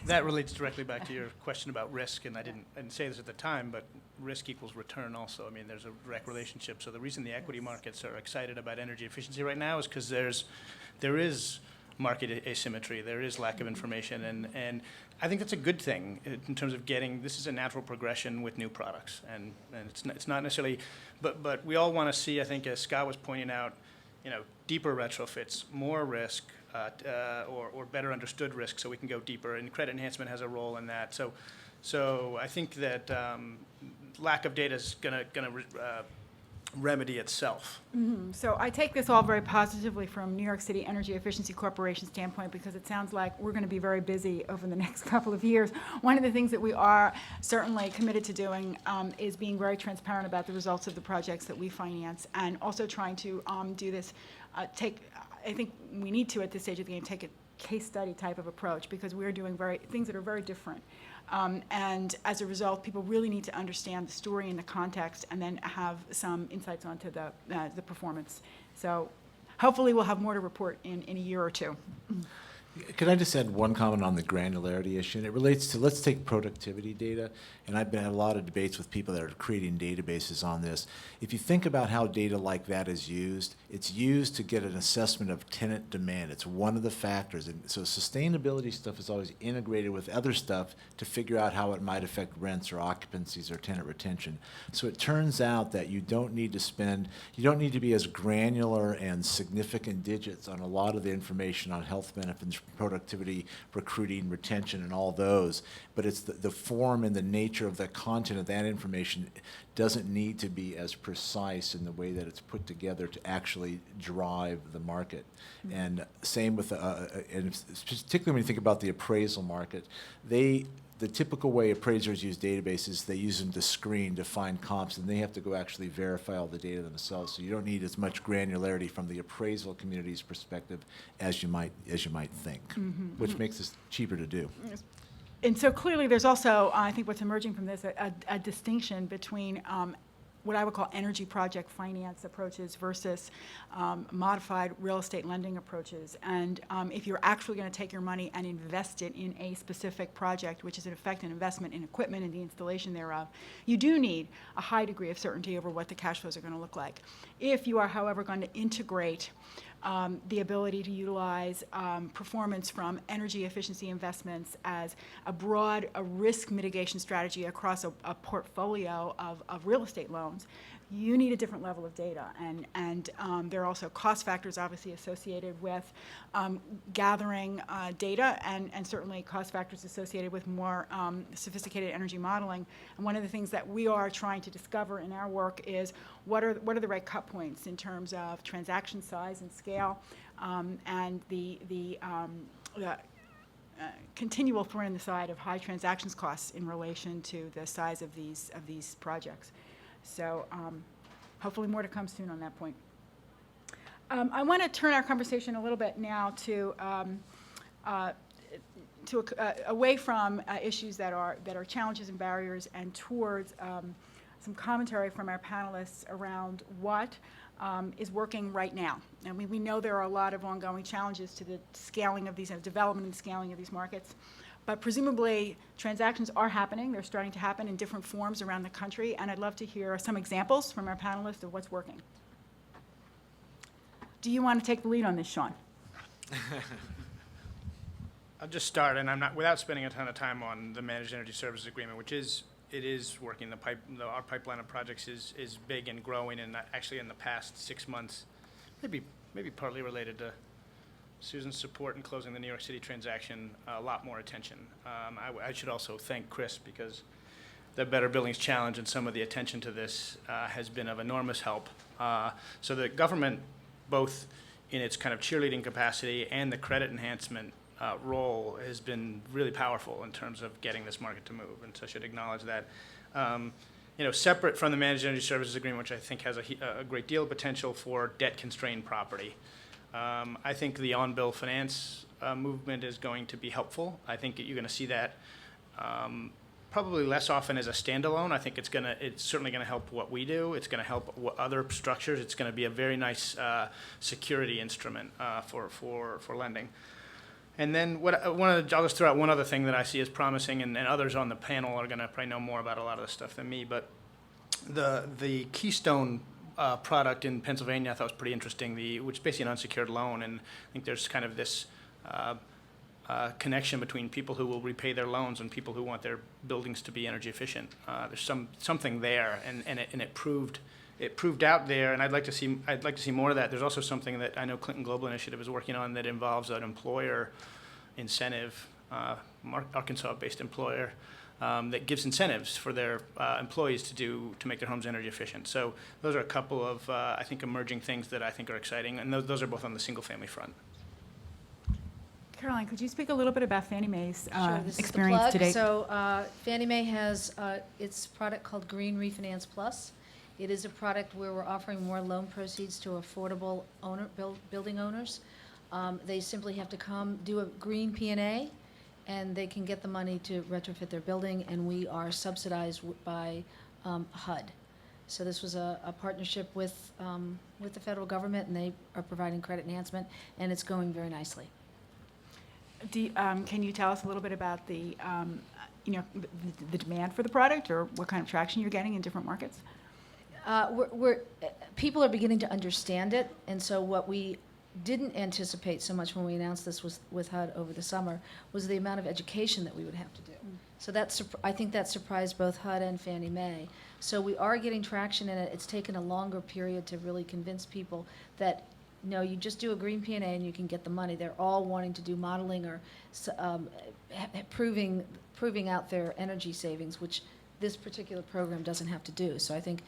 That relates directly back to your question about risk, and I didn't say this at the time, but risk equals return also. I mean, there's a direct relationship. So the reason the equity markets are excited about energy efficiency right now is because there is market asymmetry, there is lack of information, and I think that's a good thing in terms of this is a natural progression with new products, and it's not necessarily, but we all want to see, I think, as Scott was pointing out, deeper retrofits, more risk, or better understood risk, so we can go deeper. And credit enhancement has a role in that. So I think that lack of data is going to remedy itself. Mm-hmm. So I take this all very positively from New York City Energy Efficiency Corporation standpoint, because it sounds like we're going to be very busy over the next couple of years. One of the things that we are certainly committed to doing is being very transparent about the results of the projects that we finance, and also trying to do this, I think we need to, at this stage of the game, take a case study type of approach, because we're doing things that are very different. And as a result, people really need to understand the story and the context, and then have some insights onto the performance. So hopefully we'll have more to report in a year or two. Could I just add one comment on the granularity issue? And it relates to, let's take productivity data, and I've been had a lot of debates with people that are creating databases on this. If you think about how data like that is used, it's used to get an assessment of tenant demand. It's one of the factors. And so sustainability stuff is always integrated with other stuff to figure out how it might affect rents or occupancies or tenant retention. So it turns out that you don't need to be as granular and significant digits on a lot of the information on health benefits, productivity, recruiting, retention, and all those. But it's the form and the nature of the content of that information doesn't need to be as precise in the way that it's put together to actually drive the market. Mm-hmm. And same with, and particularly when you think about the appraisal market, the typical way appraisers use databases, they use them to screen, to find comps, and they have to go actually verify all the data themselves. So you don't need as much granularity from the appraisal community's perspective as you might think, mm-hmm. which makes this cheaper to do. Yes. And so clearly there's also, I think what's emerging from this, a distinction between what I would call energy project finance approaches versus modified real estate lending approaches. And if you're actually going to take your money and invest it in a specific project, which is in effect an investment in equipment and the installation thereof, you do need a high degree of certainty over what the cash flows are going to look like. If you are, however, going to integrate the ability to utilize performance from energy efficiency investments as a broad risk mitigation strategy across a portfolio of real estate loans, you need a different level of data. And there are also cost factors obviously associated with gathering data and certainly cost factors associated with more sophisticated energy modeling. And one of the things that we are trying to discover in our work is what are the right cut points in terms of transaction size and scale, and the continual thorn in the side of high transactions costs in relation to the size of these projects. So hopefully more to come soon on that point. I want to turn our conversation a little bit now to away from issues that are challenges and barriers and towards some commentary from our panelists around what is working right now. I mean, we know there are a lot of ongoing challenges to the scaling of these, development and scaling of these markets. But presumably, transactions are happening. They're starting to happen in different forms around the country, and I'd love to hear some examples from our panelists of what's working. Do you want to take the lead on this, Shawn? I'll just start, and I'm not, without spending a ton of time on the Managed Energy Services Agreement, which is working. Our pipeline of projects is big and growing, and actually in the past 6 months, maybe partly related to Susan's support in closing the New York City transaction, a lot more attention. I should also thank Chris, because the Better Buildings Challenge and some of the attention to this has been of enormous help. So the government, both in its kind of cheerleading capacity and the credit enhancement role, has been really powerful in terms of getting this market to move, and so I should acknowledge that. Separate from the Managed Energy Services Agreement, which I think has a great deal of potential for debt-constrained property, I think the on-bill finance movement is going to be helpful. I think you're going to see that probably less often as a standalone. I think it's certainly going to help what we do. It's going to help other structures. It's going to be a very nice security instrument for lending. And then I'll just throw out one other thing that I see as promising, and others on the panel are going to probably know more about a lot of this stuff than me, but the Keystone product in Pennsylvania I thought was pretty interesting, which is basically an unsecured loan, and I think there's kind of this connection between people who will repay their loans and people who want their buildings to be energy efficient. There's something there, and it proved out there, and I'd like to see more of that. There's also something that I know Clinton Global Initiative is working on that involves an employer incentive, Arkansas-based employer, that gives incentives for their employees to make their homes energy efficient. So those are a couple of, I think, emerging things that I think are exciting, and those are both on the single-family front. Caroline, could you speak a little bit about Fannie Mae's experience today? So Fannie Mae has its product called Green Refinance Plus. It is a product where we're offering more loan proceeds to affordable building owners. They simply have to come do a green P&A, and they can get the money to retrofit their building, and we are subsidized by HUD. So this was a partnership with the federal government, and they are providing credit enhancement, and it's going very nicely. Can you tell us a little bit about the, the demand for the product, or what kind of traction you're getting in different markets? People are beginning to understand it, and so what we didn't anticipate so much when we announced this with HUD over the summer was the amount of education that we would have to do. So I think that surprised both HUD and Fannie Mae. So we are getting traction in it. It's taken a longer period to really convince people that, no, you just do a green P&A and you can get the money. They're all wanting to do modeling or proving out their energy savings, which this particular program doesn't have to do. So I think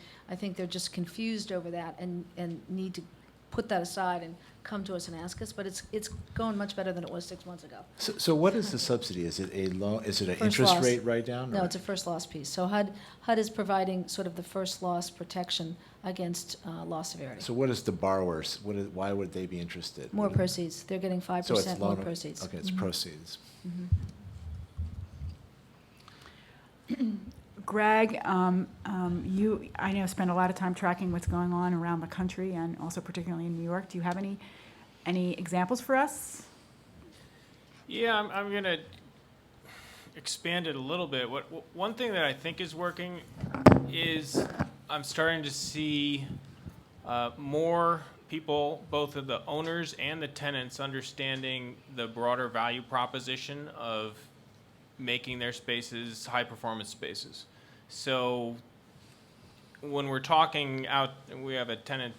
they're just confused over that and need to put that aside and come to us and ask us. But it's going much better than it was 6 months ago. So what is the subsidy? Is it a loan? Is it an First interest loss. rate write down? No, it's a first loss piece. So HUD is providing sort of the first loss protection against loss severity. So what is the borrowers? Why would they be interested? More proceeds. They're getting So it's 5% more loan. proceeds. Okay, it's proceeds. Greg, you, I know, spend a lot of time tracking what's going on around the country and also particularly in New York. Do you have any examples for us? Yeah, I'm going to expand it a little bit. One thing that I think is working is I'm starting to see more people, both of the owners and the tenants, understanding the broader value proposition of making their spaces high-performance spaces. So when we're talking out, we have a tenant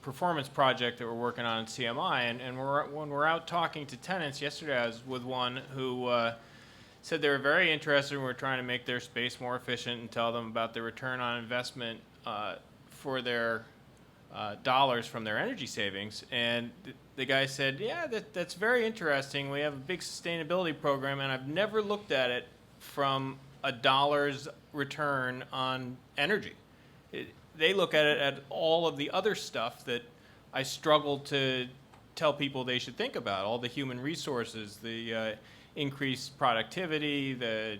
performance project that we're working on in CMI, and when we're out talking to tenants, yesterday I was with one who said they were very interested and we're trying to make their space more efficient and tell them about the return on investment for their dollars from their energy savings. And the guy said, yeah, that's very interesting. We have a big sustainability program, and I've never looked at it from a dollar's return on energy. They look at it at all of the other stuff that I struggle to tell people they should think about, all the human resources, the increased productivity, the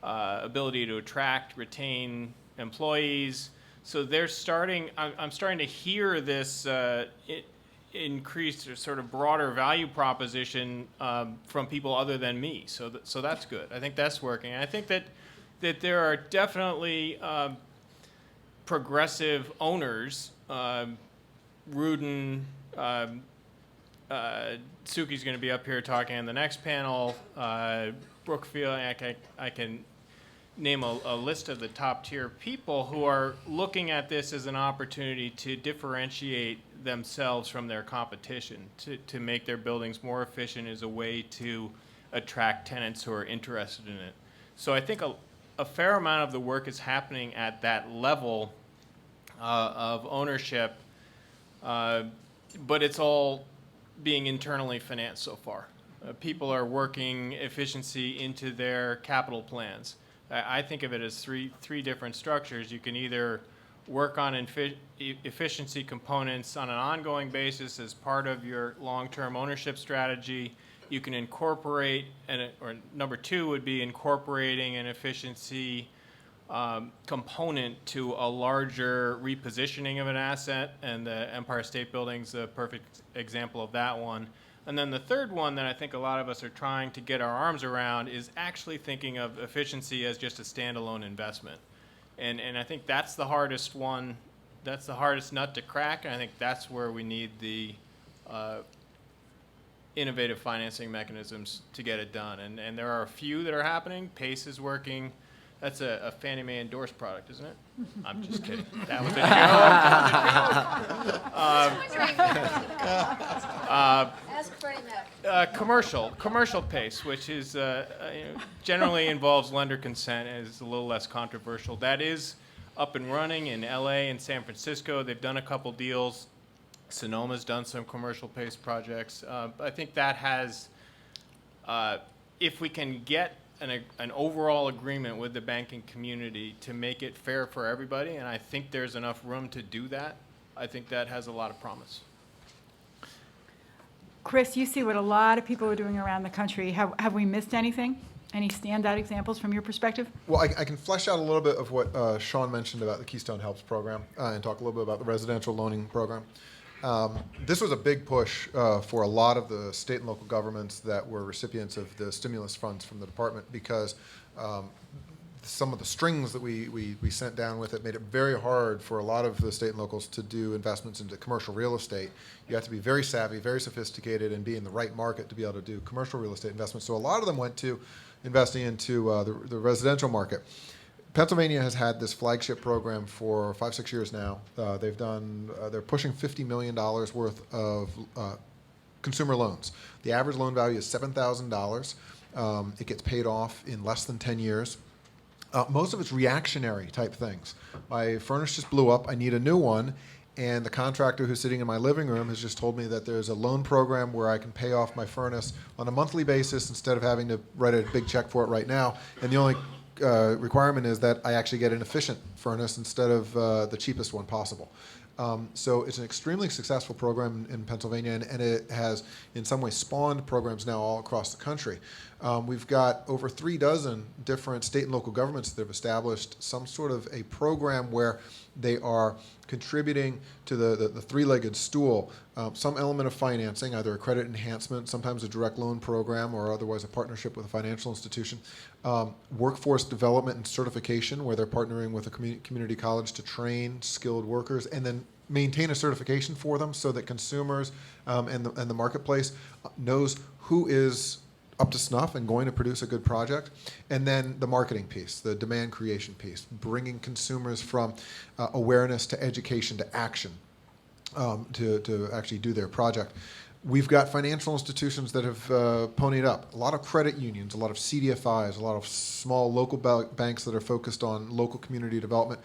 ability to attract, retain employees. So they're starting, I'm starting to hear this increased or sort of broader value proposition from people other than me. So that's good. I think that's working. And I think that there are definitely progressive owners. Rudin, Suki's going to be up here talking in the next panel. Brookfield, I can name a list of the top tier people who are looking at this as an opportunity to differentiate themselves from their competition, to make their buildings more efficient as a way to attract tenants who are interested in it. So I think a fair amount of the work is happening at that level of ownership, but it's all being internally financed so far. People are working efficiency into their capital plans. I think of it as three different structures. You can either work on efficiency components on an ongoing basis as part of your long-term ownership strategy. You can incorporate, or number two would be incorporating an efficiency component to a larger repositioning of an asset, and the Empire State Building's a perfect example of that one. And then the third one that I think a lot of us are trying to get our arms around is actually thinking of efficiency as just a standalone investment. And I think that's the hardest one, that's the hardest nut to crack, and I think that's where we need the innovative financing mechanisms to get it done. And there are a few that are happening. PACE is working. That's a Fannie Mae endorsed product, isn't it? I'm just kidding. That was a joke. Ask Freddie Mac. Commercial PACE, which is generally involves lender consent, and is a little less controversial. That is up and running in LA and San Francisco. They've done a couple deals. Sonoma's done some commercial PACE projects. I think that has, if we can get an overall agreement with the banking community to make it fair for everybody, and I think there's enough room to do that, I think that has a lot of promise. Chris, you see what a lot of people are doing around the country. Have we missed anything? Any standout examples from your perspective? Well, I can flesh out a little bit of what Shawn mentioned about the Keystone Helps program and talk a little bit about the residential loaning program. This was a big push for a lot of the state and local governments that were recipients of the stimulus funds from the department because some of the strings that we sent down with it made it very hard for a lot of the state and locals to do investments into commercial real estate. You have to be very savvy, very sophisticated, and be in the right market to be able to do commercial real estate investments. So a lot of them went to investing into the residential market. Pennsylvania has had this flagship program for 5-6 years now. They're pushing $50 million worth of consumer loans. The average loan value is $7,000. It gets paid off in less than 10 years. Most of it's reactionary type things. My furnace just blew up. I need a new one. And the contractor who's sitting in my living room has just told me that there's a loan program where I can pay off my furnace on a monthly basis instead of having to write a big check for it right now. And the only requirement is that I actually get an efficient furnace instead of the cheapest one possible. So it's an extremely successful program in Pennsylvania, and it has in some ways spawned programs now all across the country. We've got over 36 different state and local governments that have established some sort of a program where they are contributing to the three-legged stool, some element of financing, either a credit enhancement, sometimes a direct loan program, or otherwise a partnership with a financial institution, workforce development and certification, where they're partnering with a community college to train skilled workers, and then maintain a certification for them so that consumers and the marketplace knows who is up to snuff and going to produce a good project. And then the marketing piece, the demand creation piece, bringing consumers from awareness to education to action to actually do their project. We've got financial institutions that have ponied up. A lot of credit unions, a lot of CDFIs, a lot of small local banks that are focused on local community development.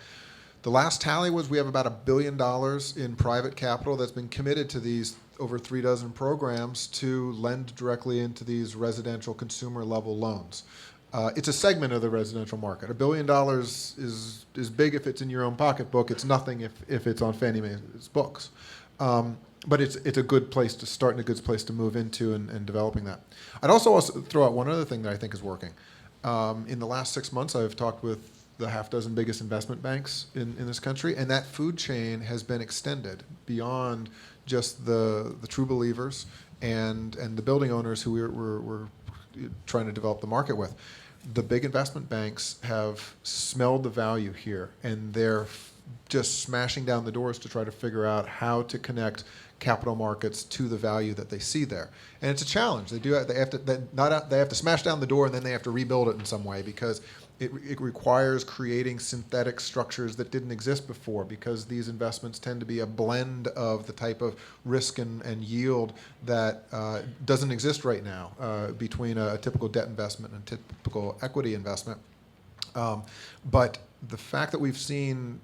The last tally was we have about $1 billion in private capital that's been committed to these over 36 programs to lend directly into these residential consumer level loans. It's a segment of the residential market. $1 billion is big if it's in your own pocketbook. It's nothing if it's on Fannie Mae's books. But it's a good place to start and a good place to move into and developing that. I'd also throw out one other thing that I think is working. In the last 6 months, I've talked with the half dozen biggest investment banks in this country, and that food chain has been extended beyond just the true believers and the building owners who we're trying to develop the market with. The big investment banks have smelled the value here, and they're just smashing down the doors to try to figure out how to connect capital markets to the value that they see there. And it's a challenge. They have to smash down the door, and then they have to rebuild it in some way, because it requires creating synthetic structures that didn't exist before, because these investments tend to be a blend of the type of risk and yield that doesn't exist right now between a typical debt investment and a typical equity investment. But the fact that we've seen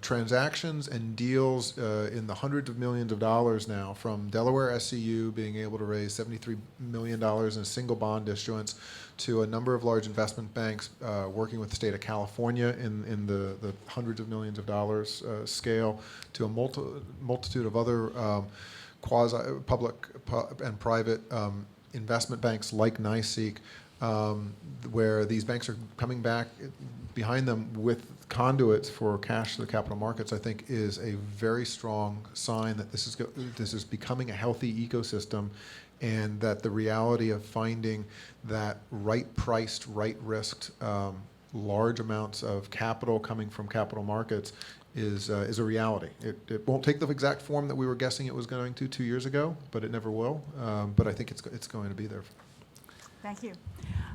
transactions and deals in the hundreds of millions of dollars now, from Delaware SCU being able to raise $73 million in a single bond issuance, to a number of large investment banks working with the state of California in the hundreds of millions of dollars scale, to a multitude of other quasi-public and private investment banks like NYCEC, where these banks are coming back behind them with conduits for cash to the capital markets, I think is a very strong sign that this is becoming a healthy ecosystem, and that the reality of finding that right priced, right risked, large amounts of capital coming from capital markets is a reality. It won't take the exact form that we were guessing it was going to 2 years ago, but it never will. But I think it's going to be there. Thank you.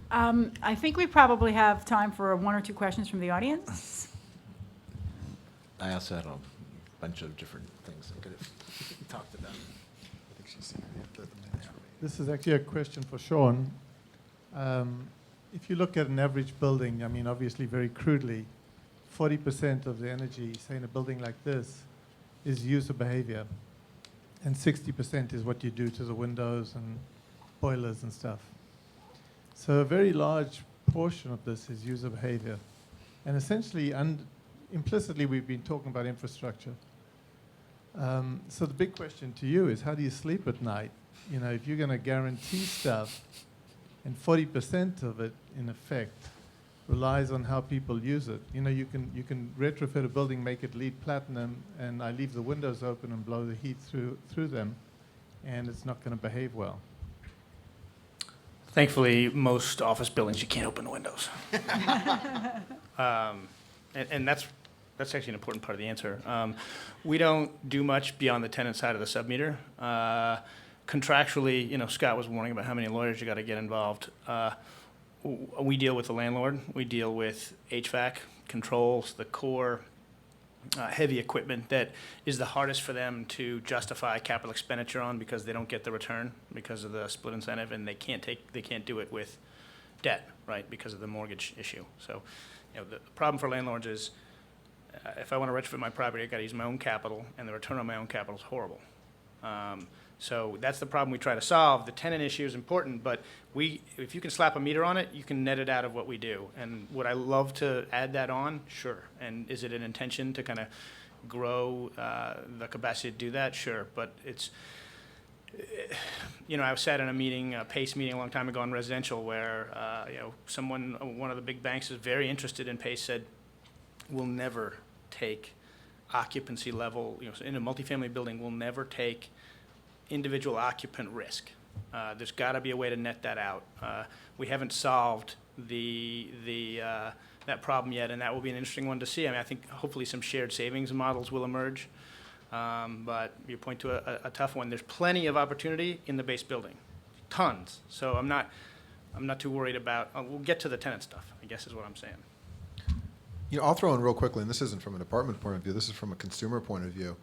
I think we probably have time for 1 or 2 questions from the audience. I also had a bunch of different things I could have talked about. This is actually a question for Shawn. If you look at an average building, I mean, obviously very crudely, 40% of the energy, say in a building like this, is user behavior. And 60% is what you do to the windows and boilers and stuff. So a very large portion of this is user behavior. And essentially, implicitly, we've been talking about infrastructure. So the big question to you is, how do you sleep at night? You know, if you're going to guarantee stuff, and 40% of it, in effect, relies on how people use it. You know, you can retrofit a building, make it LEED platinum, and I leave the windows open and blow the heat through them, and it's not going to behave well. Thankfully, most office buildings, you can't open the windows. And that's actually an important part of the answer. We don't do much beyond the tenant side of the submeter. Contractually, you know, Scott was warning about how many lawyers you got to get involved. We deal with the landlord. We deal with HVAC, controls, the core, heavy equipment that is the hardest for them to justify capital expenditure on because they don't get the return because of the split incentive, and they can't do it with debt, right, because of the mortgage issue. So, you know, the problem for landlords is if I want to retrofit my property, I got to use my own capital, and the return on my own capital is horrible. So that's the problem we try to solve. The tenant issue is important, but if you can slap a meter on it, you can net it out of what we do. And would I love to add that on? Sure. And is it an intention to kind of grow the capacity to do that? Sure. But it's, you know, I sat in a meeting, a PACE meeting a long time ago on residential where, you know, one of the big banks is very interested in PACE, said, we'll never take occupancy level, you know, in a multifamily building, we'll never take individual occupant risk. There's got to be a way to net that out. We haven't solved that problem yet, and that will be an interesting one to see. I mean, I think hopefully some shared savings models will emerge, but you point to a tough one. There's plenty of opportunity in the base building, tons. So I'm not too worried about. We'll get to the tenant stuff, I guess is what I'm saying. You know, I'll throw in real quickly, and this isn't from an apartment point of view, this is from a consumer point of view.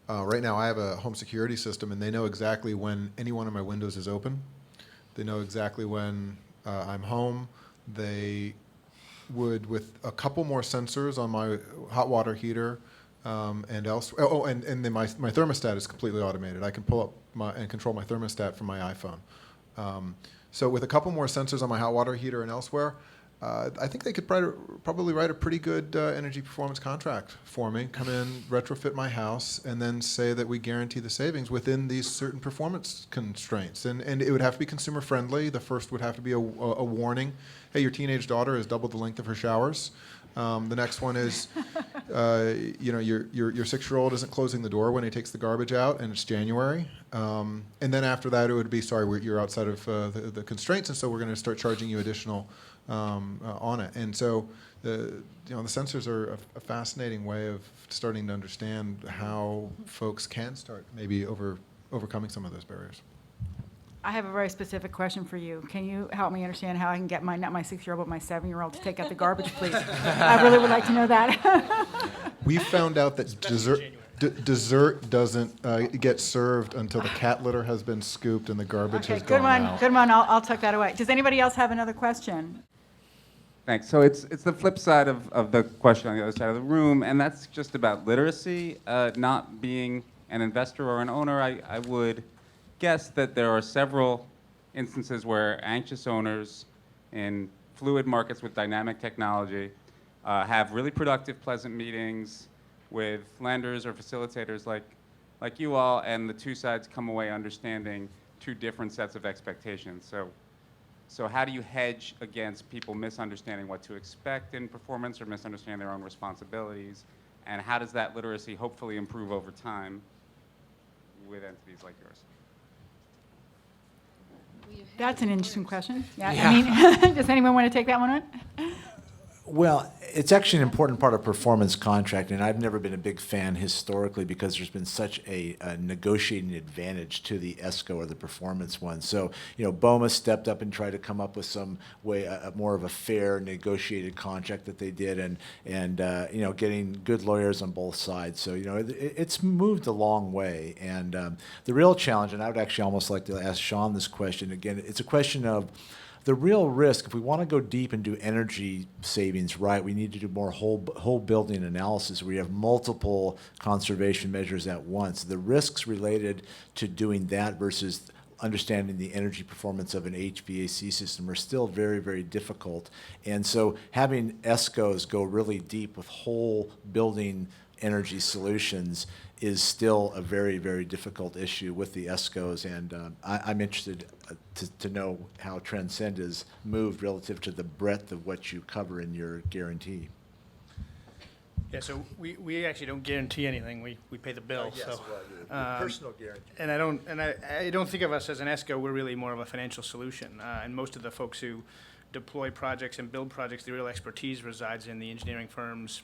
Right now I have a home security system, and they know exactly when any one of my windows is open. They know exactly when I'm home. They would, with a couple more sensors on my hot water heater and elsewhere, and then my thermostat is completely automated. I can pull up and control my thermostat from my iPhone. So with a couple more sensors on my hot water heater and elsewhere, I think they could probably write a pretty good energy performance contract for me, come in, retrofit my house, and then say that we guarantee the savings within these certain performance constraints. And it would have to be consumer friendly. The first would have to be a warning. Hey, your teenage daughter has doubled the length of her showers. The next one is, you know, your 6-year-old isn't closing the door when he takes the garbage out, and it's January. And then after that, it would be, sorry, you're outside of the constraints, and so we're going to start charging you additional on it. And so the sensors are a fascinating way of starting to understand how folks can start maybe overcoming some of those barriers. I have a very specific question for you. Can you help me understand how I can get not my 6-year-old, but my 7-year-old to take out the garbage, please? I really would like to know that. We found out that dessert doesn't get served until the cat litter has been scooped and the garbage has gone out. Good one. I'll tuck that away. Does anybody else have another question? Thanks. So it's the flip side of the question on the other side of the room, and that's just about literacy. Not being an investor or an owner, I would guess that there are several instances where anxious owners in fluid markets with dynamic technology have really productive, pleasant meetings with lenders or facilitators like you all, and the two sides come away understanding two different sets of expectations. So how do you hedge against people misunderstanding what to expect in performance or misunderstanding their own responsibilities? And how does that literacy hopefully improve over time with entities like yours? That's an interesting question. Yeah. I mean, does anyone want to take that one on? Well, it's actually an important part of performance contract, and I've never been a big fan historically because there's been such a negotiating advantage to the ESCO or the performance one. So, BOMA stepped up and tried to come up with some way, more of a fair negotiated contract that they did, and getting good lawyers on both sides. So, it's moved a long way. And the real challenge, and I would actually almost like to ask Shawn this question again, it's a question of the real risk. If we want to go deep and do energy savings right, we need to do more whole building analysis where you have multiple conservation measures at once. The risks related to doing that versus understanding the energy performance of an HVAC system are still very, very difficult. And so having ESCOs go really deep with whole building energy solutions is still a very, very difficult issue with the ESCOs, and I'm interested to know how Transcend is moved relative to the breadth of what you cover in your guarantee. Yeah, so we actually don't guarantee anything. We pay the bill. So, personal guarantee. and I don't think of us as an ESCO. We're really more of a financial solution. And most of the folks who deploy projects and build projects, the real expertise resides in the engineering firms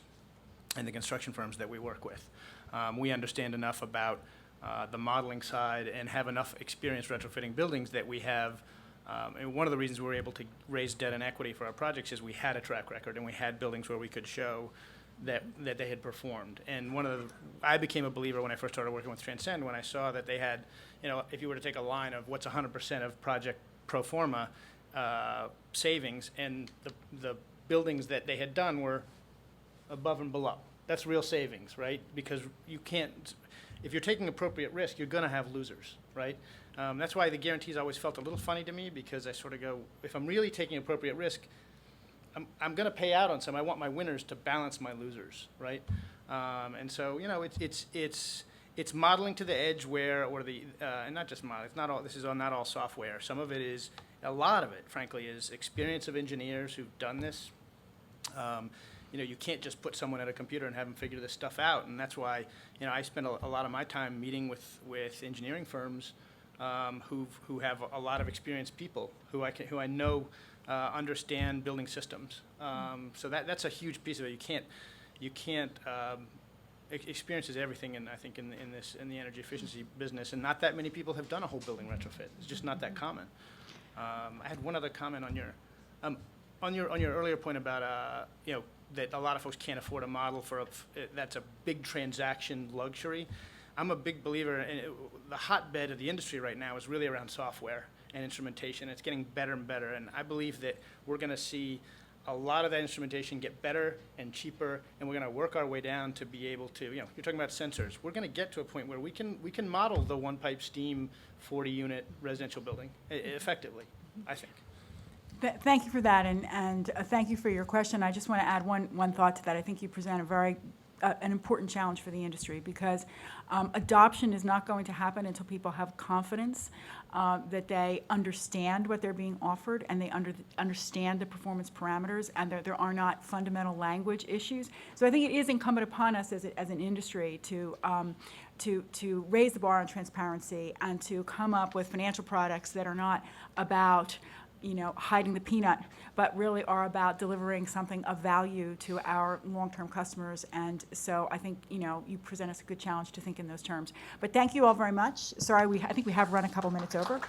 and the construction firms that we work with. We understand enough about the modeling side and have enough experience retrofitting buildings that we have. And one of the reasons we were able to raise debt and equity for our projects is we had a track record and we had buildings where we could show that they had performed. And I became a believer when I first started working with Transcend when I saw that they had, if you were to take a line of what's 100% of project pro forma savings, and the buildings that they had done were above and below. That's real savings, right? Because you can't, if you're taking appropriate risk, you're going to have losers, right? That's why the guarantees always felt a little funny to me, because I sort of go, if I'm really taking appropriate risk, I'm going to pay out on some. I want my winners to balance my losers, right? And so, it's modeling to the edge and not just model. It's not all. This is not all software. Some of it is, a lot of it, frankly, is experience of engineers who've done this. You can't just put someone at a computer and have them figure this stuff out, and that's why, I spend a lot of my time meeting with engineering firms who have a lot of experienced people who I know understand building systems. So that's a huge piece of it. You can't. Experience is everything, and I think in the energy efficiency business, and not that many people have done a whole building retrofit. It's just not that common. I had one other comment on your earlier point about that a lot of folks can't afford a model that's a big transaction luxury. I'm a big believer in the hotbed of the industry right now is really around software and instrumentation. It's getting better and better, and I believe that we're going to see a lot of that instrumentation get better and cheaper, and we're going to work our way down to be able to, you're talking about sensors. We're going to get to a point where we can model the one-pipe steam 40-unit residential building effectively, I think. Thank you for that, and thank you for your question. I just want to add one thought to that. I think you present an important challenge for the industry, because adoption is not going to happen until people have confidence that they understand what they're being offered, and they understand the performance parameters, and there are not fundamental language issues. So I think it is incumbent upon us as an industry to raise the bar on transparency and to come up with financial products that are not about hiding the peanut, but really are about delivering something of value to our long-term customers. And so I think, you present us a good challenge to think in those terms. But thank you all very much. Sorry, I think we have run a couple minutes over.